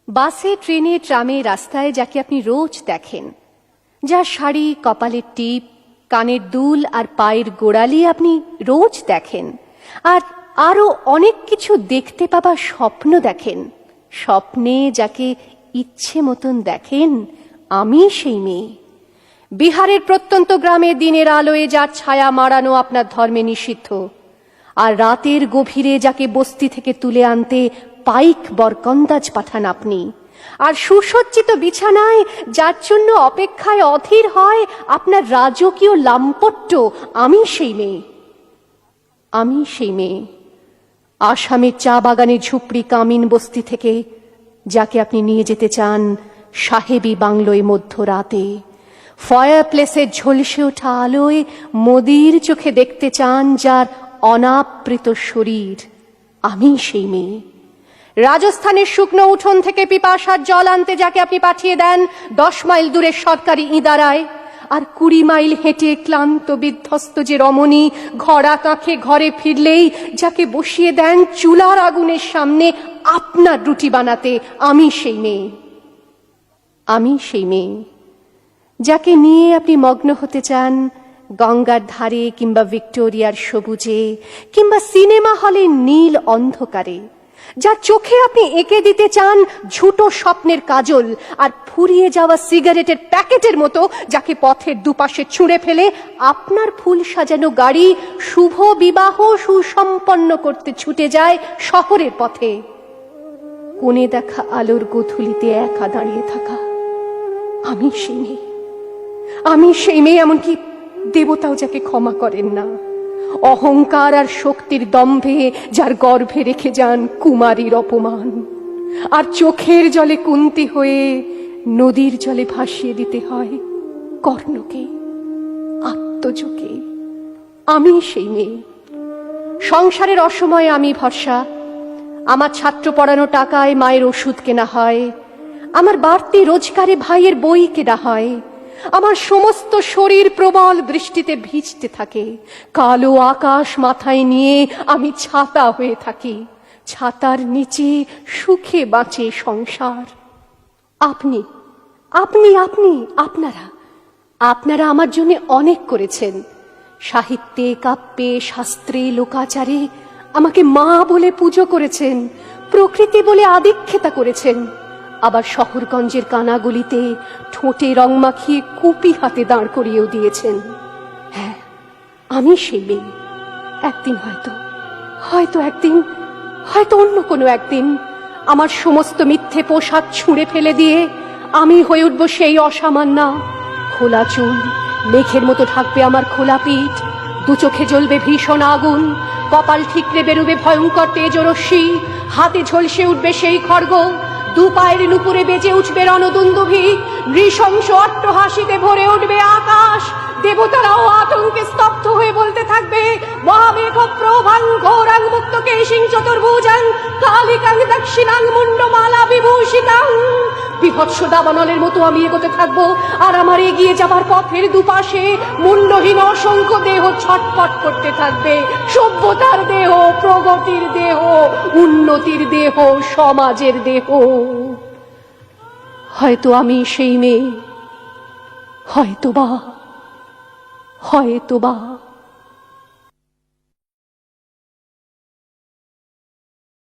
বাসে, ট্রেনে, ট্রামে, রাস্তায় যাকে আপনি রোজ দেখেন, যার শাড়ি, কপালের টিপ, কানের দুল আর পায়ের গোড়ালি আপনি রোজ দেখেন, আর আরো অনেক কিছু দেখতে পাবার স্বপ্ন দেখেন, স্বপ্নে যাকে ইচ্ছে মতন দেখেন, আমি সেই মেয়ে। বিহারের প্রত্যন্ত গ্রামে দিনের আলোয় যার ছায়া মাড়ানো আপনার ধর্মে নিষিদ্ধ, আর রাতের গভীরে যাকে বস্তি থেকে তুলে আনতে পাইক বরকন্দাজ পাঠান আপনি, আর সুসজ্জিত বিছানায় যার জন্য অপেক্ষায় অধীর হয় আপনার রাজকীয় লাম্পট্য, আমি সেই মেয়ে। আমি সেই মেয়ে। আসামের চা বাগানের ঝুপড়ি কামিন বস্তি থেকে যাকে আপনি নিয়ে যেতে চান সাহেবী বাংলোয় মধ্যরাতে, ফায়ার প্লেসের ঝলসে ওঠা আলোয় মোদির চোখে দেখতে চান যার অনাবৃত শরীর, আমি সেই মেয়ে। রাজস্থানের শুকনো উঠোন থেকে পিপাসার জল আনতে যাকে আপনি পাঠিয়ে দেন 10 মাইল দূরের সরকারি ইদারায়, আর 20 মাইল হেঁটে ক্লান্ত বিধ্বস্ত যে রমণী ঘরা কাঁখে ঘরে ফিরলেই যাকে বসিয়ে দেন চুলার আগুনের সামনে আপনার রুটি বানাতে, আমি সেই মেয়ে। আমি সেই মেয়ে যাকে নিয়ে আপনি মগ্ন হতে চান গঙ্গার ধারে, কিংবা ভিক্টোরিয়ার সবুজে, কিংবা সিনেমা হলের নীল অন্ধকারে, যার চোখে আপনি এঁকে দিতে চান ঝুটো স্বপ্নের কাজল, আর ফুরিয়ে যাওয়া সিগারেটের প্যাকেটের মতো যাকে পথের দুপাশে ছুঁড়ে ফেলে আপনার ফুল সাজানো গাড়ি শুভ বিবাহ সুসম্পন্ন করতে ছুটে যায় শহরের পথে। কোণে দেখা আলোর গোধূলিতে একা দাঁড়িয়ে থাকা, আমি সেই মেয়ে। আমি সেই মেয়ে, এমনকি দেবতাও যাকে ক্ষমা করেন না, অহংকার আর শক্তির দম্ভে যার গর্ভে রেখে যান কুমারীর অপমান, আর চোখের জলে কুন্তি হয়ে নদীর জলে ভাসিয়ে দিতে হয় কর্ণকে, আত্মজকে। আমি সেই মেয়ে। সংসারের অসময়ে আমি ভরসা, আমার ছাত্র পড়ানো টাকায় মায়ের ওষুধ কেনা হয়, আমার বাড়তি রোজগারে ভাইয়ের বই কেনা হয়, আমার সমস্ত শরীর প্রবল বৃষ্টিতে ভিজতে থাকে, কালো আকাশ মাথায় নিয়ে আমি ছাতা হয়ে থাকি, ছাতার নিচে সুখে বাঁচে সংসার। আপনি আপনি আপনি আপনারা আপনারা আমার জন্য অনেক করেছেন। সাহিত্যে, কাব্যে, শাস্ত্রে, লোকাচারে আমাকে মা বলে পুজো করেছেন, প্রকৃতি বলে আদিক্ষেতা করেছেন, আবার শহরগঞ্জের কানাগলিতে ঠোঁটে রং মাখিয়ে কুপি হাতে দাঁড় করিয়েও দিয়েছেন। হ্যাঁ, আমি সেই মেয়ে। একদিন হয়তো অন্য কোনো একদিন আমার সমস্ত মিথ্যে পোশাক ছুঁড়ে ফেলে দিয়ে আমি হয়ে উঠব সেই অসামান্যা। খোলা চুল মেঘের মতো ঢাকবে আমার খোলা পিঠ, দু চোখে জ্বলবে ভীষণ আগুন, কপাল ঠিকরে বেরুবে ভয়ঙ্কর তেজরশ্মি, হাতে ঝলসে উঠবে সেই খড়গ, দু পায়ের নুপুরে বেজে উঠবে রণদুন্দুভি, নৃশংস অট্টহাসিতে ভরে উঠবে আকাশ। দেবতারাও আতঙ্কে স্তব্ধ হয়ে বলতে থাকবে, মহামেঘ প্রভাং ঘোরাং মুক্ত কেশিং চতুর্ভুজাং কালিকাং দক্ষিণাং মুন্ডমালা বিভূষিতাং। বিভৎস দাবানলের মতো আমি এগোতে থাকবো, আর আমার এগিয়ে যাবার পথের দুপাশে মুন্ডহীন অসংখ্য দেহ ছটফট করতে থাকবে। সভ্যতার দেহ, প্রগতির দেহ, উন্নতির দেহ, সমাজের দেহ। হয়তো আমি সেই মেয়ে, হয়তোবা।